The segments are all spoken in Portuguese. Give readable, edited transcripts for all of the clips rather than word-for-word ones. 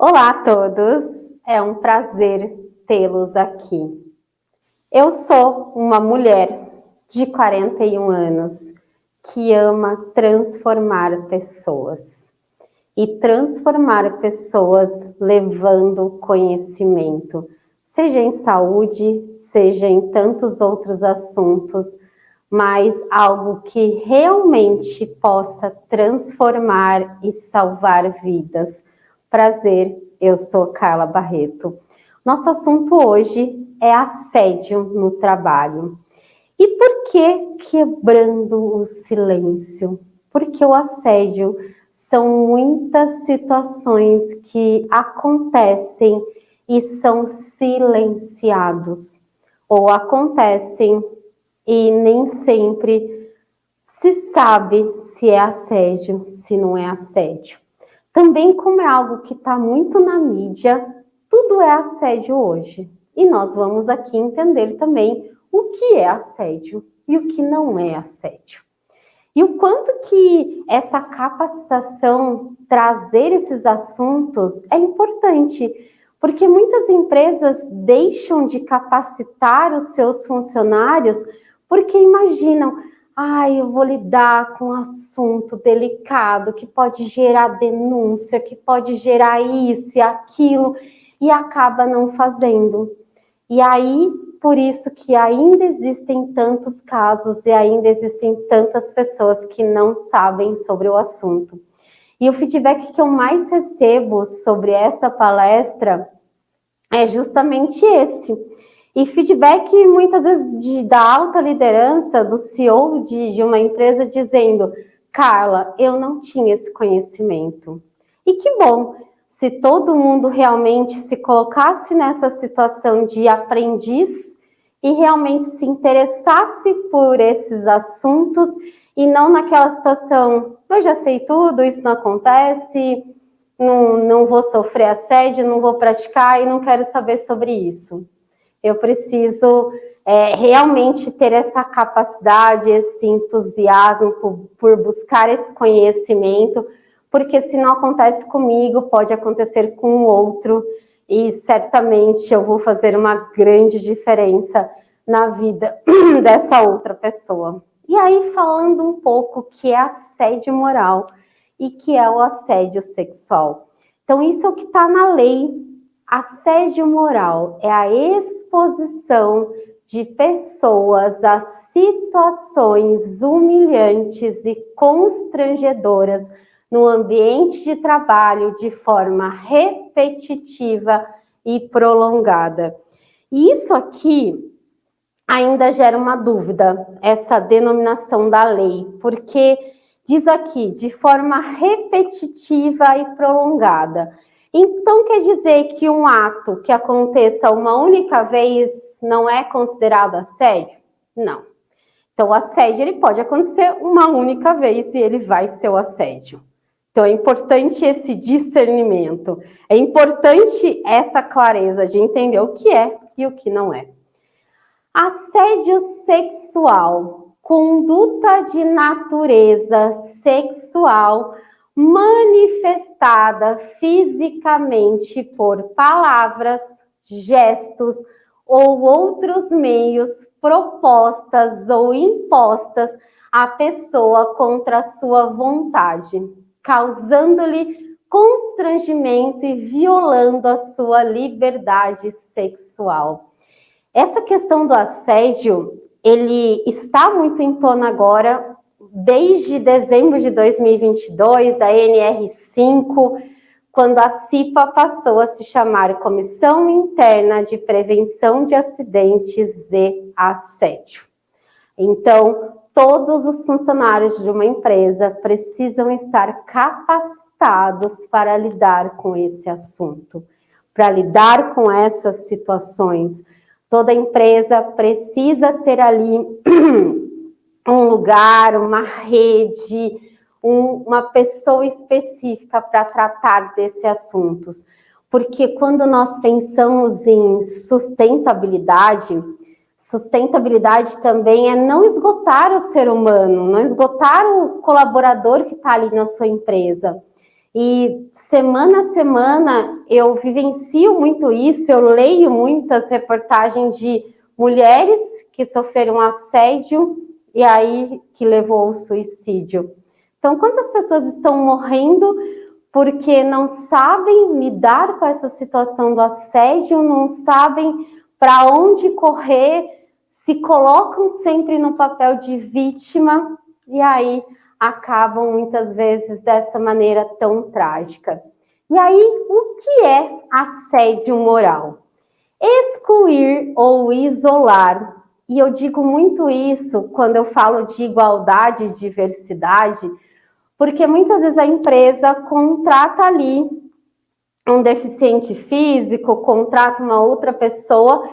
Olá a todos, é um prazer tê-los aqui. Eu sou uma mulher de 41 anos que ama transformar pessoas. E transformar pessoas levando conhecimento, seja em saúde, seja em tantos outros assuntos, mas algo que realmente possa transformar e salvar vidas. Prazer, eu sou Carla Barreto. Nosso assunto hoje é assédio no trabalho. E por que quebrando o silêncio? Porque o assédio são muitas situações que acontecem e são silenciados, ou acontecem e nem sempre se sabe se é assédio, se não é assédio. Também, como é algo que está muito na mídia, tudo é assédio hoje. E nós vamos aqui entender também o que é assédio e o que não é assédio. E o quanto que essa capacitação, trazer esses assuntos é importante, porque muitas empresas deixam de capacitar os seus funcionários porque imaginam, eu vou lidar com um assunto delicado que pode gerar denúncia, que pode gerar isso e aquilo, e acaba não fazendo. E aí, por isso que ainda existem tantos casos e ainda existem tantas pessoas que não sabem sobre o assunto. E o feedback que eu mais recebo sobre essa palestra é justamente esse. E feedback muitas vezes da alta liderança, do CEO de uma empresa dizendo, Carla, eu não tinha esse conhecimento. E que bom, se todo mundo realmente se colocasse nessa situação de aprendiz e realmente se interessasse por esses assuntos e não naquela situação, eu já sei tudo, isso não acontece, não vou sofrer assédio, não vou praticar e não quero saber sobre isso. Eu preciso realmente ter essa capacidade, esse entusiasmo por buscar esse conhecimento, porque se não acontece comigo, pode acontecer com o outro, e certamente eu vou fazer uma grande diferença na vida dessa outra pessoa. E aí, falando um pouco que é assédio moral e que é o assédio sexual. Então, isso é o que está na lei. Assédio moral é a exposição de pessoas a situações humilhantes e constrangedoras no ambiente de trabalho de forma repetitiva e prolongada. E isso aqui ainda gera uma dúvida, essa denominação da lei, porque diz aqui, de forma repetitiva e prolongada. Então, quer dizer que um ato que aconteça uma única vez não é considerado assédio? Não. Então, o assédio ele pode acontecer uma única vez e ele vai ser o assédio. Então, é importante esse discernimento. É importante essa clareza de entender o que é e o que não é. Assédio sexual, conduta de natureza sexual manifestada fisicamente por palavras, gestos ou outros meios propostas ou impostas à pessoa contra a sua vontade, causando-lhe constrangimento e violando a sua liberdade sexual. Essa questão do assédio, ele está muito em tona agora, desde dezembro de 2022, da NR5, quando a CIPA passou a se chamar Comissão Interna de Prevenção de Acidentes e Assédio. Então, todos os funcionários de uma empresa precisam estar capacitados para lidar com esse assunto, para lidar com essas situações. Toda empresa precisa ter ali um lugar, uma rede, uma pessoa específica para tratar desses assuntos. Porque quando nós pensamos em sustentabilidade também é não esgotar o ser humano, não esgotar o colaborador que está ali na sua empresa. E semana a semana eu vivencio muito isso, eu leio muitas reportagens de mulheres que sofreram assédio e aí que levou ao suicídio. Então, quantas pessoas estão morrendo porque não sabem lidar com essa situação do assédio, não sabem para onde correr, se colocam sempre no papel de vítima e aí acabam muitas vezes dessa maneira tão trágica. E aí, o que é assédio moral? Excluir ou isolar. E eu digo muito isso quando eu falo de igualdade e diversidade, porque muitas vezes a empresa contrata ali um deficiente físico, contrata uma outra pessoa,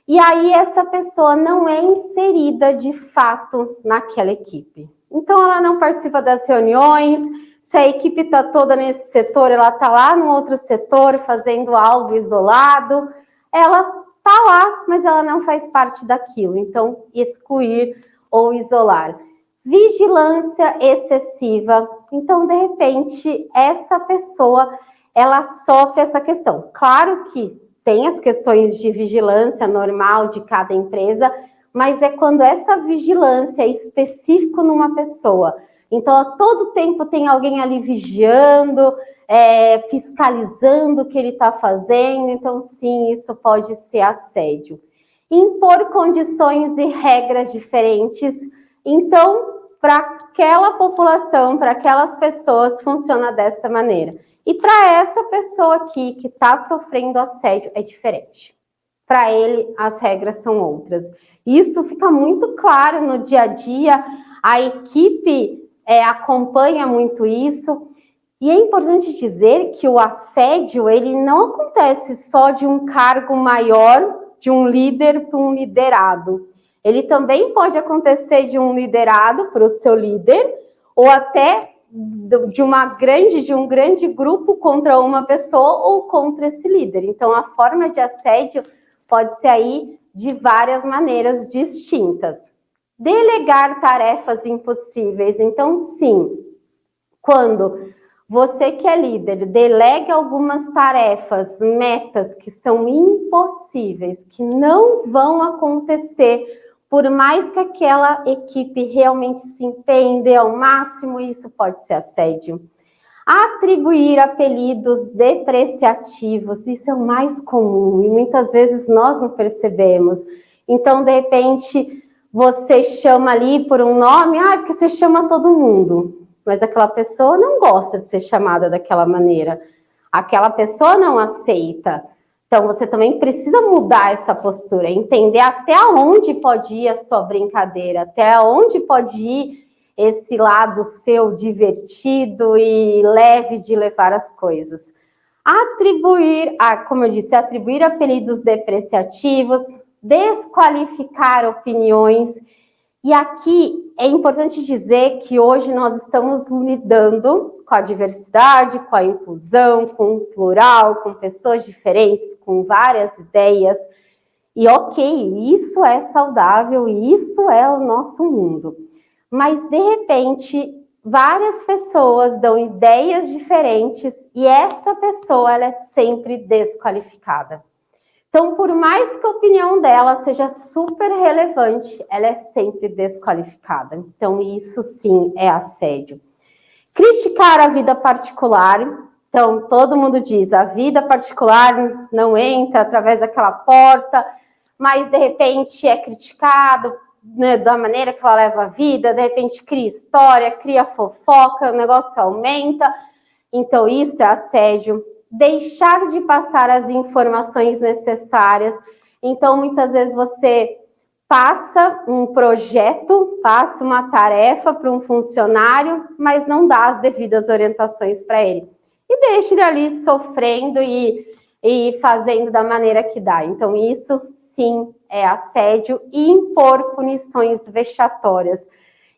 e aí essa pessoa não é inserida de fato naquela equipe. Então ela não participa das reuniões, se a equipe está toda nesse setor, ela está lá no outro setor fazendo algo isolado, ela está lá, mas ela não faz parte daquilo. Então, excluir ou isolar. Vigilância excessiva. Então, de repente, essa pessoa ela sofre essa questão. Claro que tem as questões de vigilância normal de cada empresa, mas é quando essa vigilância é específica numa pessoa. Então, a todo tempo tem alguém ali vigiando, fiscalizando o que ele está fazendo. Então, sim, isso pode ser assédio. Impor condições e regras diferentes. Então, para aquela população, para aquelas pessoas, funciona dessa maneira. E para essa pessoa aqui que está sofrendo assédio é diferente. Para ele, as regras são outras. Isso fica muito claro no dia a dia, a equipe acompanha muito isso. E é importante dizer que o assédio, ele não acontece só de um cargo maior, de um líder para um liderado. Ele também pode acontecer de um liderado para o seu líder, ou até de um grande grupo contra uma pessoa ou contra esse líder. Então, a forma de assédio pode ser aí de várias maneiras distintas. Delegar tarefas impossíveis. Então, sim, quando você que é líder delega algumas tarefas, metas que são impossíveis, que não vão acontecer, por mais que aquela equipe realmente se empenhe, dê ao máximo, isso pode ser assédio. Atribuir apelidos depreciativos, isso é o mais comum e muitas vezes nós não percebemos. Então, de repente, você chama ali por um nome, porque você chama todo mundo, mas aquela pessoa não gosta de ser chamada daquela maneira. Aquela pessoa não aceita. Então, você também precisa mudar essa postura, entender até onde pode ir a sua brincadeira, até onde pode ir esse lado seu divertido e leve de levar as coisas. Atribuir, como eu disse, atribuir apelidos depreciativos, desqualificar opiniões. E aqui é importante dizer que hoje nós estamos lidando com a diversidade, com a inclusão, com o plural, com pessoas diferentes, com várias ideias. E ok, isso é saudável e isso é o nosso mundo. Mas, de repente, várias pessoas dão ideias diferentes e essa pessoa ela é sempre desqualificada. Então, por mais que a opinião dela seja super relevante, ela é sempre desqualificada. Então, isso sim é assédio. Criticar a vida particular. Então, todo mundo diz, a vida particular não entra através daquela porta, mas de repente é criticado, né, da maneira que ela leva a vida, de repente cria história, cria fofoca, o negócio aumenta. Então, isso é assédio. Deixar de passar as informações necessárias. Então, muitas vezes você passa um projeto, passa uma tarefa para um funcionário, mas não dá as devidas orientações para ele. E deixa ele ali sofrendo e fazendo da maneira que dá. Então, isso sim é assédio e impor punições vexatórias.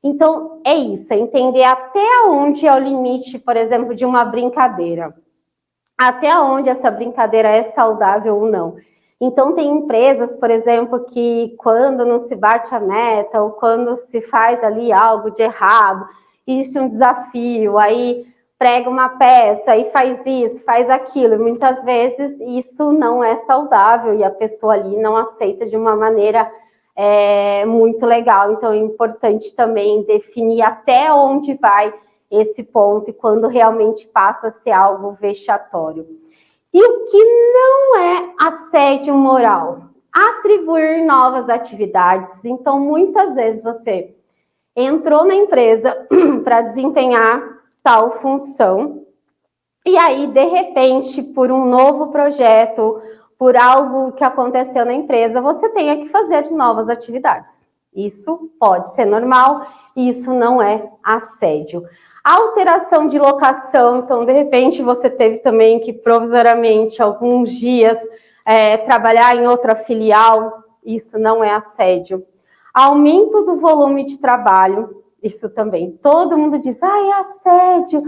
Então, é isso, é entender até onde é o limite, por exemplo, de uma brincadeira. Até onde essa brincadeira é saudável ou não. Então, tem empresas, por exemplo, que quando não se bate a meta ou quando se faz ali algo de errado, existe um desafio, aí prega uma peça e faz isso, faz aquilo. Muitas vezes isso não é saudável e a pessoa ali não aceita de uma maneira muito legal. Então é importante também definir até onde vai esse ponto e quando realmente passa a ser algo vexatório. E o que não é assédio moral? Atribuir novas atividades. Então, muitas vezes você entrou na empresa para desempenhar tal função, e aí, de repente, por um novo projeto, por algo que aconteceu na empresa, você tenha que fazer novas atividades. Isso pode ser normal, isso não é assédio. Alteração de locação, então, de repente, você teve também que, provisoriamente, alguns dias, trabalhar em outra filial, isso não é assédio. Aumento do volume de trabalho, isso também. Todo mundo diz, é assédio,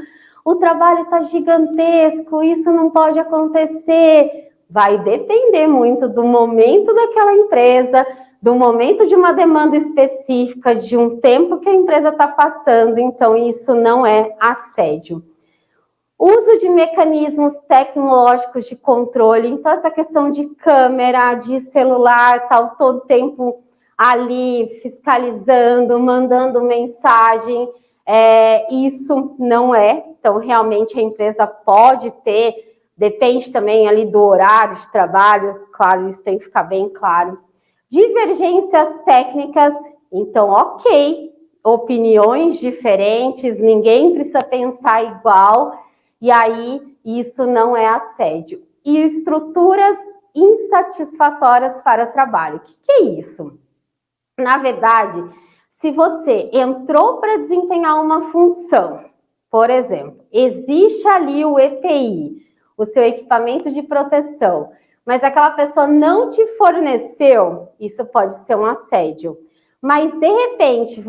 o trabalho está gigantesco, isso não pode acontecer. Vai depender muito do momento daquela empresa, do momento de uma demanda específica, de um tempo que a empresa está passando, então isso não é assédio. Uso de mecanismos tecnológicos de controle, então essa questão de câmera, de celular, tal, todo tempo ali fiscalizando, mandando mensagem, isso não é. Então, realmente a empresa pode ter, depende também ali do horário de trabalho, claro, isso tem que ficar bem claro. Divergências técnicas, então, ok, opiniões diferentes, ninguém precisa pensar igual, e aí isso não é assédio. E estruturas insatisfatórias para o trabalho. O que é isso? Na verdade, se você entrou para desempenhar uma função, por exemplo, existe ali o EPI, o seu equipamento de proteção, mas aquela pessoa não te forneceu, isso pode ser um assédio. Mas, de repente,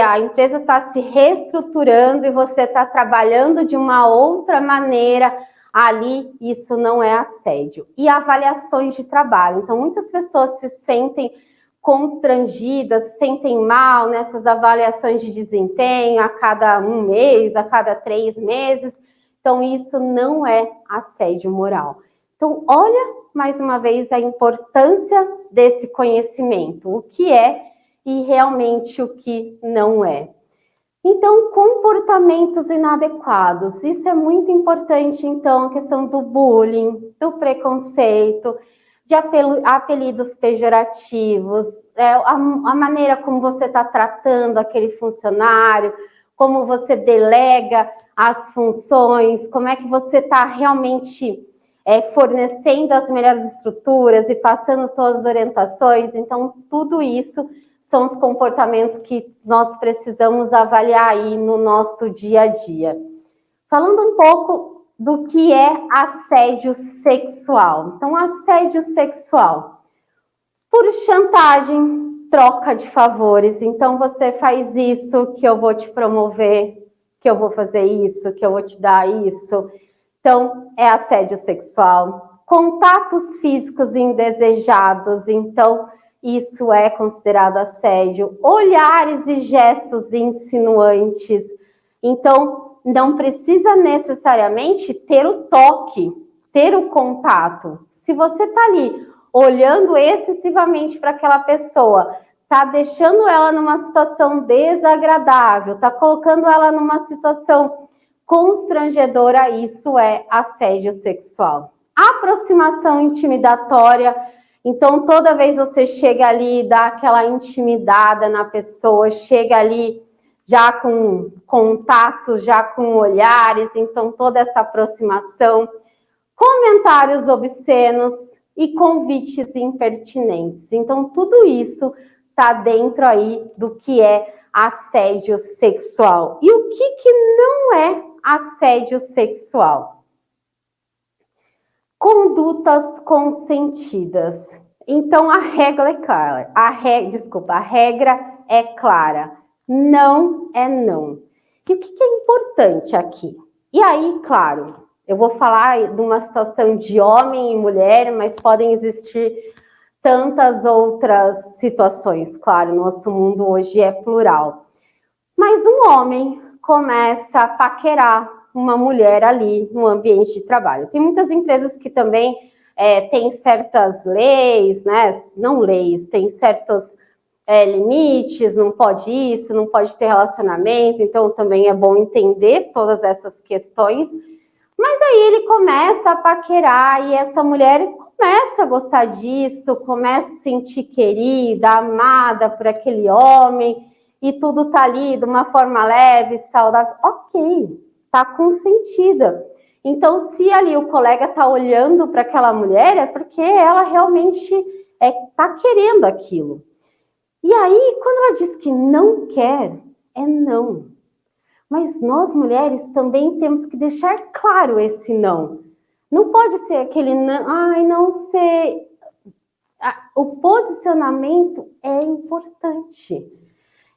a empresa está se reestruturando e você está trabalhando de uma outra maneira ali, isso não é assédio. E avaliações de trabalho. Então, muitas pessoas se sentem constrangidas, se sentem mal nessas avaliações de desempenho a cada 1 mês, a cada 3 meses. Então, isso não é assédio moral. Então, olha mais uma vez a importância desse conhecimento, o que é e realmente o que não é. Então, comportamentos inadequados, isso é muito importante, então, a questão do bullying, do preconceito, de apelidos pejorativos, a maneira como você está tratando aquele funcionário, como você delega as funções, como é que você está realmente fornecendo as melhores estruturas e passando todas as orientações. Então, tudo isso são os comportamentos que nós precisamos avaliar aí no nosso dia a dia. Falando um pouco do que é assédio sexual. Então, assédio sexual, por chantagem, troca de favores. Então, você faz isso que eu vou te promover, que eu vou fazer isso, que eu vou te dar isso. Então, é assédio sexual. Contatos físicos indesejados. Então, isso é considerado assédio. Olhares e gestos insinuantes. Então, não precisa necessariamente ter o toque, ter o contato. Se você está ali olhando excessivamente para aquela pessoa, está deixando ela numa situação desagradável, está colocando ela numa situação constrangedora, isso é assédio sexual. Aproximação intimidatória. Então, toda vez você chega ali, dá aquela intimidada na pessoa, chega ali já com contatos, já com olhares, então toda essa aproximação. Comentários obscenos e convites impertinentes. Então, tudo isso está dentro aí do que é assédio sexual. E o que não é assédio sexual? Condutas consentidas. Então, a regra é clara. A regra é clara. Não é não. E o que é importante aqui? E aí, claro, eu vou falar de uma situação de homem e mulher, mas podem existir tantas outras situações. Claro, nosso mundo hoje é plural. Mas um homem começa a paquerar uma mulher ali no ambiente de trabalho. Tem muitas empresas que também têm certas leis, né? Não leis, tem certos limites, não pode isso, não pode ter relacionamento, então também é bom entender todas essas questões. Mas aí ele começa a paquerar e essa mulher começa a gostar disso, começa a se sentir querida, amada por aquele homem, e tudo tá ali de uma forma leve, saudável. Ok, tá consentida. Então, se ali o colega tá olhando para aquela mulher, é porque ela realmente tá querendo aquilo. E aí, quando ela diz que não quer, é não. Mas nós, mulheres, também temos que deixar claro esse não. Não pode ser aquele não, ai, não sei. O posicionamento é importante.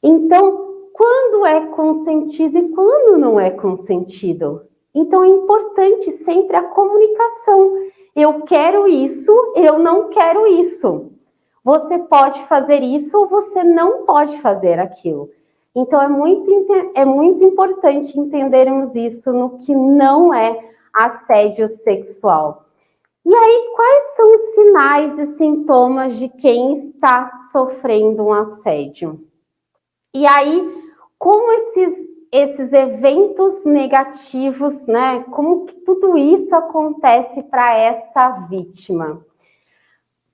Então, quando é consentido e quando não é consentido? Então, é importante sempre a comunicação. Eu quero isso, eu não quero isso. Você pode fazer isso ou você não pode fazer aquilo. Então, é muito importante entendermos isso no que não é assédio sexual. E aí, quais são os sinais e sintomas de quem está sofrendo um assédio? E aí, como esses eventos negativos, né? Como que tudo isso acontece para essa vítima?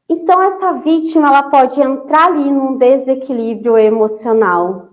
Então, essa vítima, ela pode entrar ali num desequilíbrio emocional.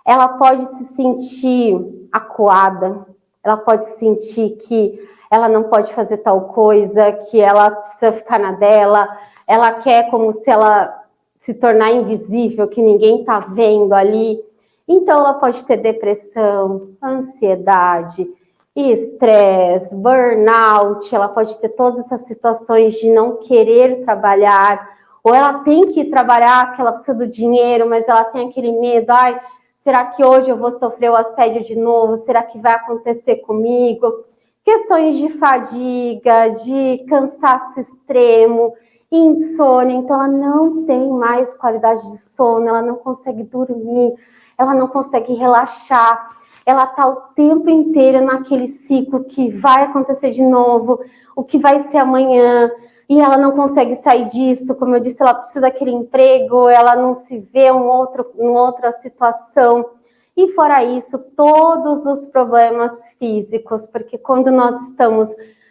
Ela pode se sentir acuada, ela pode sentir que ela não pode fazer tal coisa, que ela precisa ficar na dela, ela quer como se ela se tornar invisível, que ninguém está vendo ali. Então, ela pode ter depressão, ansiedade, estresse, burnout, ela pode ter todas essas situações de não querer trabalhar, ou ela tem que trabalhar, porque ela precisa do dinheiro, mas ela tem aquele medo, ai, será que hoje eu vou sofrer o assédio de novo? Será que vai acontecer comigo? Questões de fadiga, de cansaço extremo, insônia, então ela não tem mais qualidade de sono, ela não consegue dormir, ela não consegue relaxar, ela está o tempo inteiro naquele ciclo que vai acontecer de novo, o que vai ser amanhã, e ela não consegue sair disso, como eu disse, ela precisa daquele emprego, ela não se vê em outra situação. E fora isso, todos os problemas físicos, porque quando nós estamos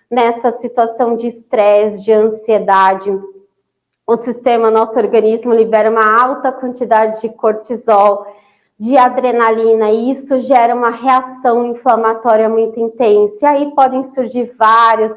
nessa situação de estresse, de ansiedade, o sistema, nosso organismo libera uma alta quantidade de cortisol, de adrenalina, e isso gera uma reação inflamatória muito intensa. E aí podem surgir vários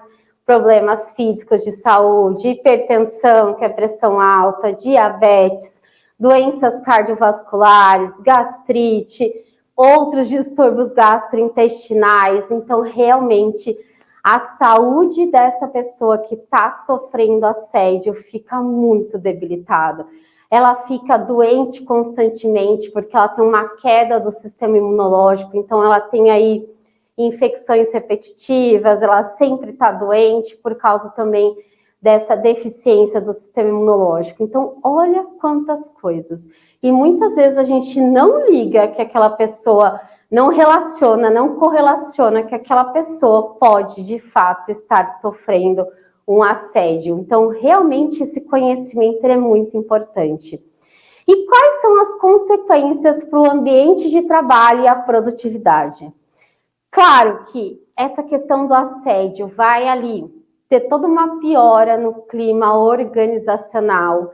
problemas físicos de saúde, hipertensão, que é pressão alta, diabetes, doenças cardiovasculares, gastrite, outros distúrbios gastrointestinais. Então, realmente, a saúde dessa pessoa que está sofrendo assédio fica muito debilitada. Ela fica doente constantemente, porque ela tem uma queda do sistema imunológico, então ela tem aí infecções repetitivas, ela sempre está doente por causa também dessa deficiência do sistema imunológico. Então, olha quantas coisas. E muitas vezes a gente não liga que aquela pessoa não relaciona, não correlaciona que aquela pessoa pode, de fato, estar sofrendo um assédio. Então, realmente, esse conhecimento é muito importante. E quais são as consequências para o ambiente de trabalho e a produtividade? Claro que essa questão do assédio vai ali ter toda uma piora no clima organizacional,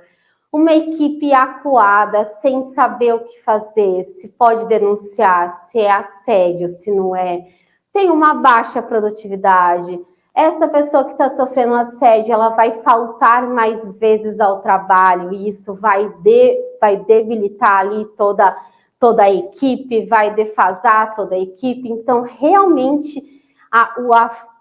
uma equipe acuada, sem saber o que fazer, se pode denunciar, se é assédio, se não é, tem uma baixa produtividade. Essa pessoa que está sofrendo assédio, ela vai faltar mais vezes ao trabalho, e isso vai debilitar ali toda a equipe, vai defasar toda a equipe. Então, realmente,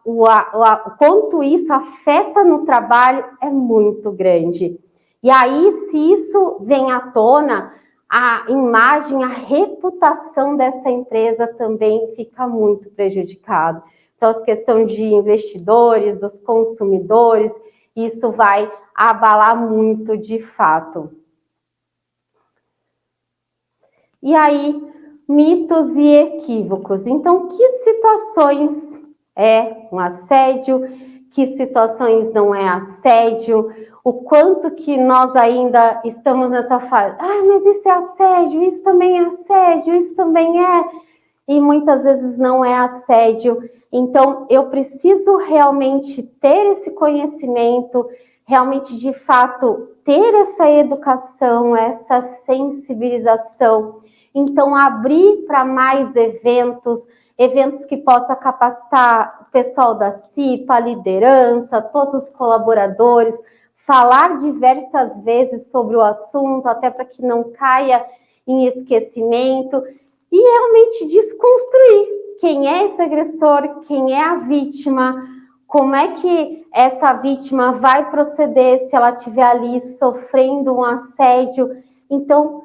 o quanto isso afeta no trabalho é muito grande. E aí, se isso vem à tona, a imagem, a reputação dessa empresa também fica muito prejudicada. Então, as questões de investidores, dos consumidores, isso vai abalar muito de fato. E aí, mitos e equívocos. Então, que situações é um assédio? Que situações não é assédio? O quanto que nós ainda estamos nessa fase, mas isso é assédio, isso também é assédio, isso também é, e muitas vezes não é assédio. Então, eu preciso realmente ter esse conhecimento, realmente, de fato, ter essa educação, essa sensibilização. Então, abrir para mais eventos que possam capacitar o pessoal da CIPA, a liderança, todos os colaboradores, falar diversas vezes sobre o assunto, até para que não caia em esquecimento, e realmente desconstruir quem é esse agressor, quem é a vítima, como é que essa vítima vai proceder se ela estiver ali sofrendo um assédio. Então,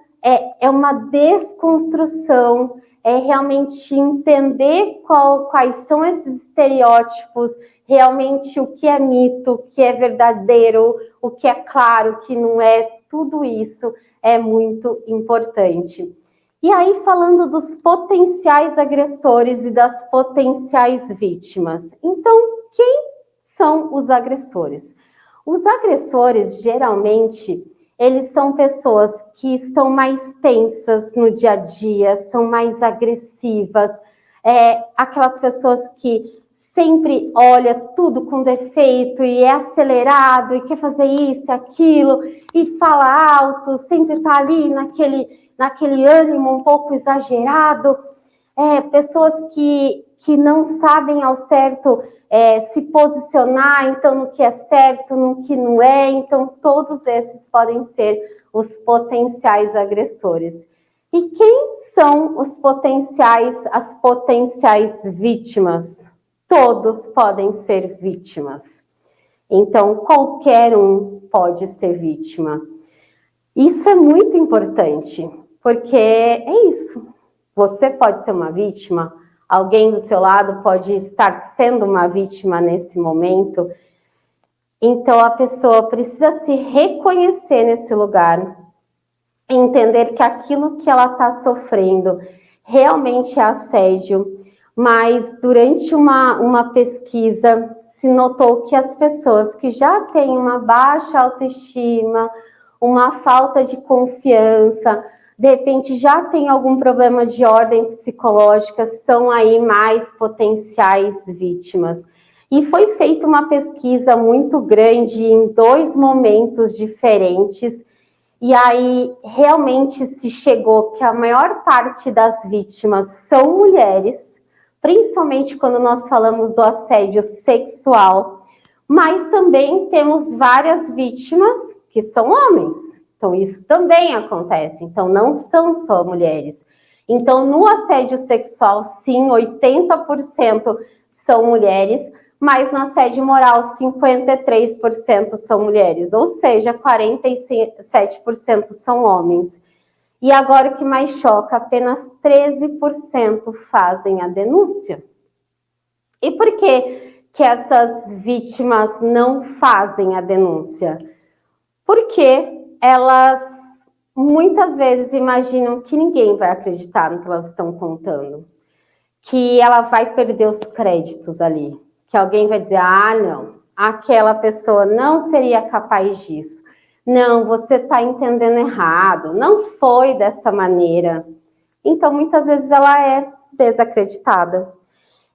é uma desconstrução, é realmente entender quais são esses estereótipos, realmente o que é mito, o que é verdadeiro, o que é claro, o que não é, tudo isso é muito importante. E aí, falando dos potenciais agressores e das potenciais vítimas. Então, quem são os agressores? Os agressores, geralmente, eles são pessoas que estão mais tensas no dia a dia, são mais agressivas, aquelas pessoas que sempre olha tudo com defeito e é acelerado e quer fazer isso, aquilo, e fala alto, sempre está ali naquele ânimo um pouco exagerado, pessoas que não sabem ao certo se posicionar, então, no que é certo, no que não é. Então, todos esses podem ser os potenciais agressores. E quem são as potenciais vítimas? Todos podem ser vítimas. Então, qualquer um pode ser vítima. Isso é muito importante, porque é isso. Você pode ser uma vítima, alguém do seu lado pode estar sendo uma vítima nesse momento. Então, a pessoa precisa se reconhecer nesse lugar, entender que aquilo que ela está sofrendo realmente é assédio. Mas durante uma pesquisa, se notou que as pessoas que já têm uma baixa autoestima, uma falta de confiança, de repente já tem algum problema de ordem psicológica, são aí mais potenciais vítimas. E foi feita uma pesquisa muito grande em 2 momentos diferentes, e aí realmente se chegou que a maior parte das vítimas são mulheres, principalmente quando nós falamos do assédio sexual, mas também temos várias vítimas que são homens. Então, isso também acontece. Então, não são só mulheres. Então, no assédio sexual, sim, 80% são mulheres, mas no assédio moral, 53% são mulheres, ou seja, 47% são homens. E agora o que mais choca, apenas 13% fazem a denúncia. E por que essas vítimas não fazem a denúncia? Porque elas muitas vezes imaginam que ninguém vai acreditar no que elas estão contando, que ela vai perder os créditos ali, que alguém vai dizer, não, aquela pessoa não seria capaz disso. Não, você está entendendo errado, não foi dessa maneira. Então, muitas vezes ela é desacreditada.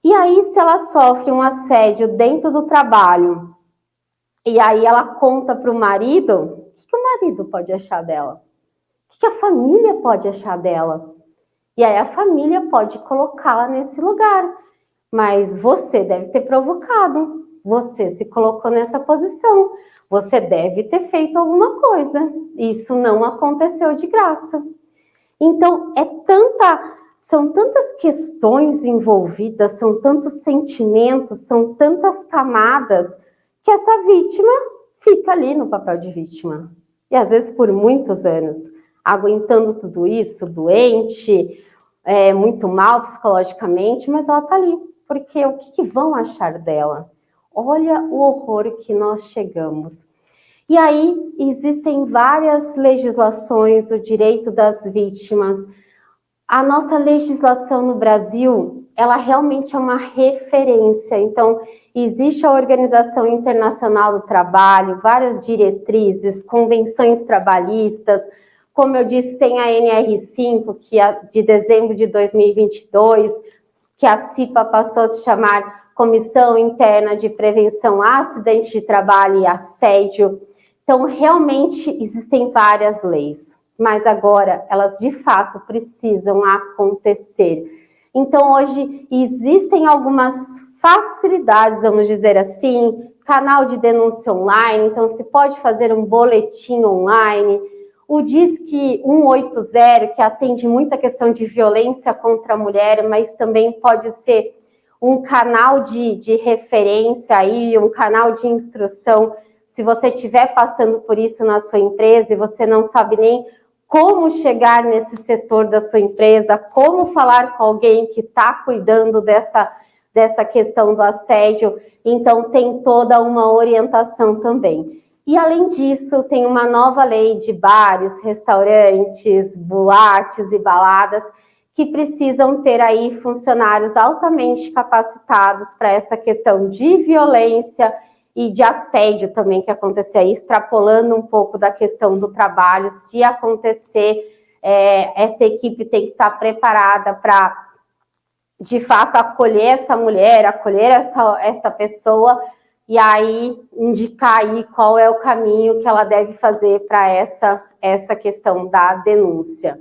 E aí, se ela sofre um assédio dentro do trabalho, e aí ela conta para o marido, o que o marido pode achar dela? O que a família pode achar dela? E aí a família pode colocá-la nesse lugar. Mas você deve ter provocado, você se colocou nessa posição, você deve ter feito alguma coisa. Isso não aconteceu de graça. Então, são tantas questões envolvidas, são tantos sentimentos, são tantas camadas, que essa vítima fica ali no papel de vítima. E às vezes por muitos anos, aguentando tudo isso, doente, muito mal psicologicamente, mas ela está ali. Porque o que vão achar dela? Olha o horror que nós chegamos. E aí existem várias legislações, o direito das vítimas, A nossa legislação no Brasil, ela realmente é uma referência. Então, existe a Organização Internacional do Trabalho, várias diretrizes, convenções trabalhistas. Como eu disse, tem a NR5, que é de dezembro de 2022, que a CIPA passou a se chamar Comissão Interna de Prevenção a Acidente de Trabalho e Assédio. Então, realmente, existem várias leis, mas agora elas, de fato, precisam acontecer. Então, hoje, existem algumas facilidades, vamos dizer assim, canal de denúncia online, então se pode fazer um boletim online, o Disque 180, que atende muita questão de violência contra a mulher, mas também pode ser um canal de referência aí, um canal de instrução, se você estiver passando por isso na sua empresa e você não sabe nem como chegar nesse setor da sua empresa, como falar com alguém que está cuidando dessa questão do assédio, então tem toda uma orientação também. E, além disso, tem uma nova lei de bares, restaurantes, boates e baladas que precisam ter aí funcionários altamente capacitados para essa questão de violência e de assédio também que acontecer aí, extrapolando um pouco da questão do trabalho. Se acontecer, essa equipe tem que estar preparada para, de fato, acolher essa mulher, acolher essa pessoa, e aí indicar aí qual é o caminho que ela deve fazer para essa questão da denúncia.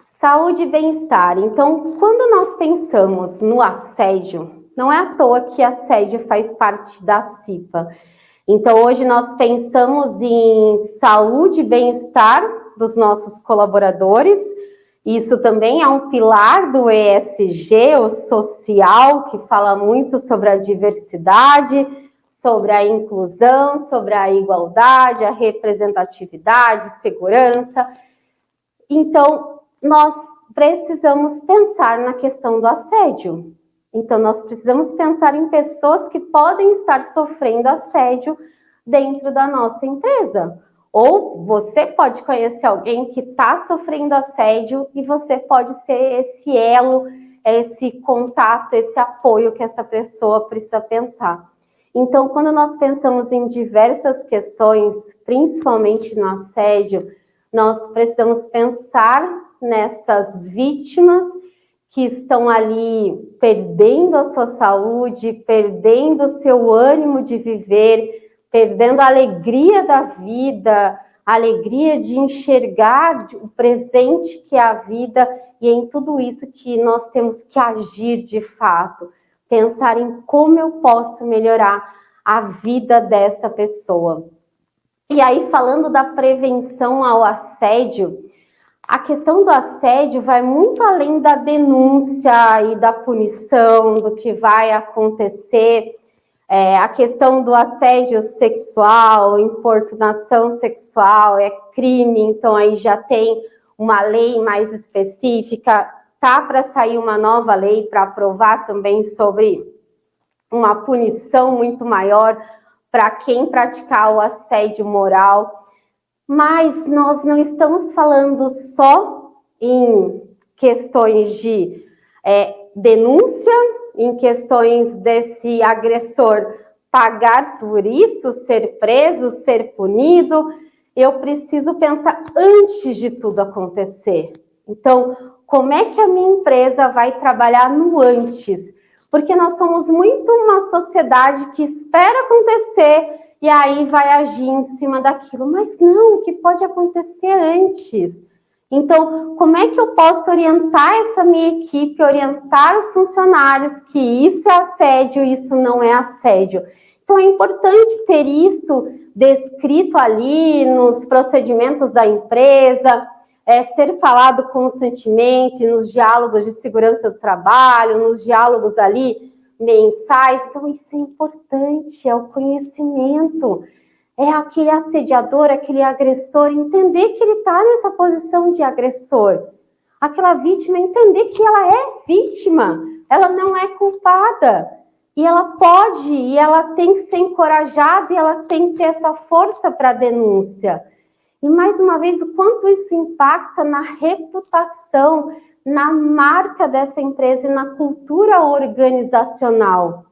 Saúde e bem-estar. Então, quando nós pensamos no assédio, não é à toa que assédio faz parte da CIPA. Então, hoje nós pensamos em saúde e bem-estar dos nossos colaboradores. Isso também é um pilar do ESG, o social, que fala muito sobre a diversidade, sobre a inclusão, sobre a igualdade, a representatividade, segurança. Então, nós precisamos pensar na questão do assédio. Então, nós precisamos pensar em pessoas que podem estar sofrendo assédio dentro da nossa empresa. Ou você pode conhecer alguém que está sofrendo assédio e você pode ser esse elo, esse contato, esse apoio que essa pessoa precisa pensar. Então, quando nós pensamos em diversas questões, principalmente no assédio, nós precisamos pensar nessas vítimas que estão ali perdendo a sua saúde, perdendo o seu ânimo de viver, perdendo a alegria da vida, a alegria de enxergar o presente que é a vida, e é em tudo isso que nós temos que agir de fato, pensar em como eu posso melhorar a vida dessa pessoa. E aí, falando da prevenção ao assédio, a questão do assédio vai muito além da denúncia e da punição, do que vai acontecer. A questão do assédio sexual, importunação sexual, é crime, então aí já tem uma lei mais específica. Tá para sair uma nova lei para aprovar também sobre uma punição muito maior para quem praticar o assédio moral. Mas nós não estamos falando só em questões de denúncia, em questões desse agressor pagar por isso, ser preso, ser punido. Eu preciso pensar antes de tudo acontecer. Então, como é que a minha empresa vai trabalhar no antes? Porque nós somos muito uma sociedade que espera acontecer e aí vai agir em cima daquilo. Mas não, o que pode acontecer antes? Então, como é que eu posso orientar essa minha equipe, orientar os funcionários que isso é assédio, isso não é assédio? Então, é importante ter isso descrito ali nos procedimentos da empresa, ser falado constantemente nos diálogos de segurança do trabalho, nos diálogos ali mensais. Então, isso é importante, é o conhecimento. É aquele assediador, aquele agressor, entender que ele está nessa posição de agressor. Aquela vítima, entender que ela é vítima, ela não é culpada. E ela pode, e ela tem que ser encorajada, e ela tem que ter essa força para a denúncia. E mais uma vez, o quanto isso impacta na reputação, na marca dessa empresa e na cultura organizacional.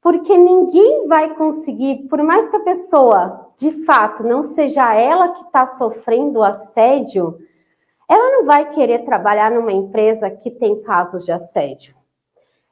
Porque ninguém vai conseguir, por mais que a pessoa, de fato, não seja ela que está sofrendo o assédio, ela não vai querer trabalhar numa empresa que tem casos de assédio.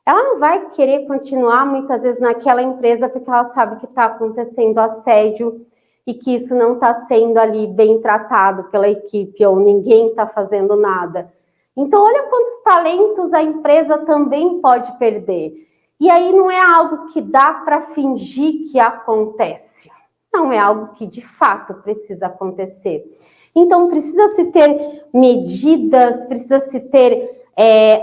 Ela não vai querer continuar, muitas vezes, naquela empresa porque ela sabe que está acontecendo assédio e que isso não está sendo ali bem tratado pela equipe ou ninguém está fazendo nada. Então, olha quantos talentos a empresa também pode perder. E aí não é algo que dá para fingir que acontece. Não é algo que, de fato, precisa acontecer. Então, precisa-se ter medidas, precisa-se ter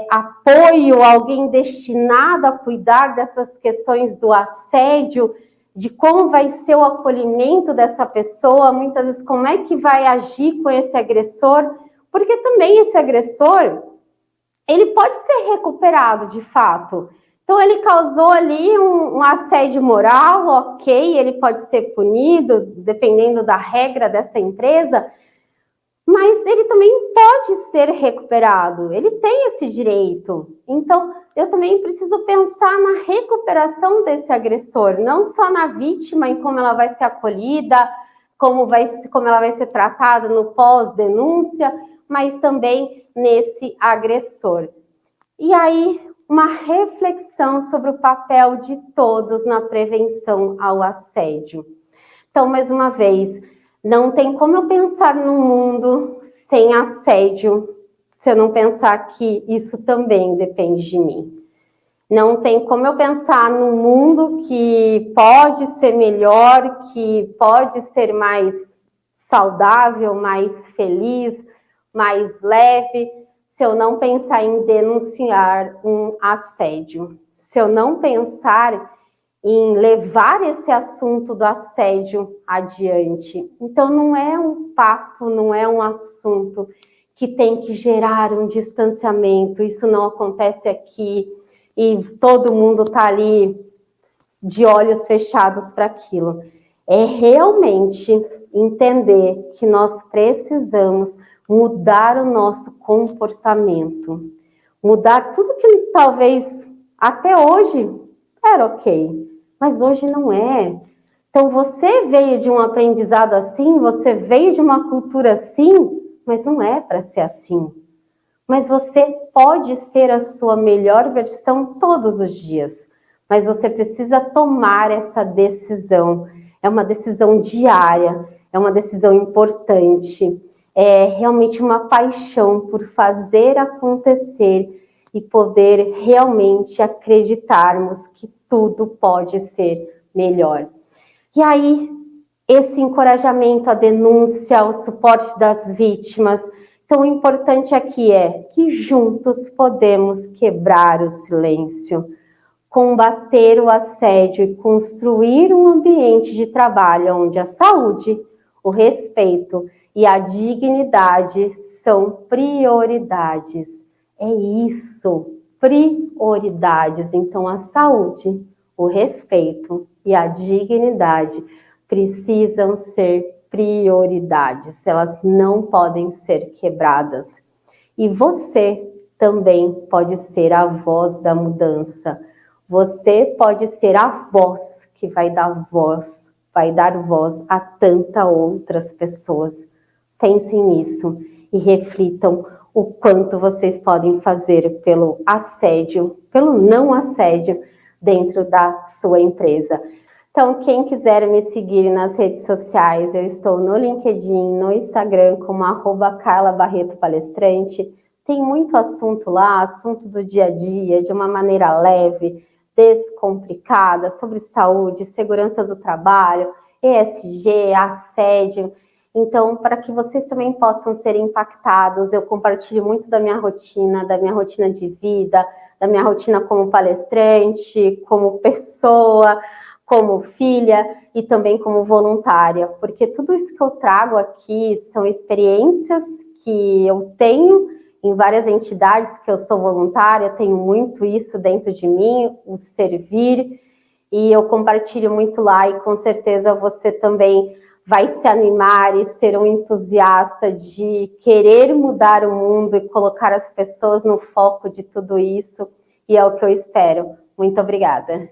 apoio, alguém destinado a cuidar dessas questões do assédio, de como vai ser o acolhimento dessa pessoa, muitas vezes como é que vai agir com esse agressor, porque também esse agressor, ele pode ser recuperado de fato. Então, ele causou ali um assédio moral, ok, ele pode ser punido, dependendo da regra dessa empresa, mas ele também pode ser recuperado, ele tem esse direito. Então, eu também preciso pensar na recuperação desse agressor, não só na vítima e como ela vai ser acolhida, como ela vai ser tratada no pós-denúncia, mas também nesse agressor. E aí, uma reflexão sobre o papel de todos na prevenção ao assédio. Então, mais uma vez, não tem como eu pensar num mundo sem assédio, se eu não pensar que isso também depende de mim. Não tem como eu pensar num mundo que pode ser melhor, que pode ser mais saudável, mais feliz, mais leve, se eu não pensar em denunciar um assédio. Se eu não pensar em levar esse assunto do assédio adiante. Então, não é um papo, não é um assunto que tem que gerar um distanciamento, isso não acontece aqui, e todo mundo está ali de olhos fechados para aquilo. É realmente entender que nós precisamos mudar o nosso comportamento, mudar tudo que talvez até hoje era ok, mas hoje não é. Então, você veio de um aprendizado assim, você veio de uma cultura assim, mas não é para ser assim. Mas você pode ser a sua melhor versão todos os dias. Mas você precisa tomar essa decisão. É uma decisão diária, é uma decisão importante. É realmente uma paixão por fazer acontecer e poder realmente acreditarmos que tudo pode ser melhor. E aí, esse encorajamento à denúncia, ao suporte das vítimas. Então, o importante aqui é que juntos podemos quebrar o silêncio, combater o assédio e construir um ambiente de trabalho onde a saúde, o respeito e a dignidade são prioridades. É isso, prioridades. Então, a saúde, o respeito e a dignidade precisam ser prioridades, elas não podem ser quebradas. E você também pode ser a voz da mudança. Você pode ser a voz que vai dar voz a tantas outras pessoas. Pensem nisso e reflitam o quanto vocês podem fazer pelo assédio, pelo não assédio dentro da sua empresa. Então, quem quiser me seguir nas redes sociais, eu estou no LinkedIn, no Instagram, como @carlabarretopalestrante. Tem muito assunto lá, assunto do dia a dia, de uma maneira leve, descomplicada, sobre saúde, segurança do trabalho, ESG, assédio. Então, para que vocês também possam ser impactados, eu compartilho muito da minha rotina de vida, da minha rotina como palestrante, como pessoa, como filha e também como voluntária, porque tudo isso que eu trago aqui são experiências que eu tenho em várias entidades que eu sou voluntária, tenho muito isso dentro de mim, o servir, e eu compartilho muito lá e com certeza você também vai se animar e ser um entusiasta de querer mudar o mundo e colocar as pessoas no foco de tudo isso, e é o que eu espero. Muito obrigada.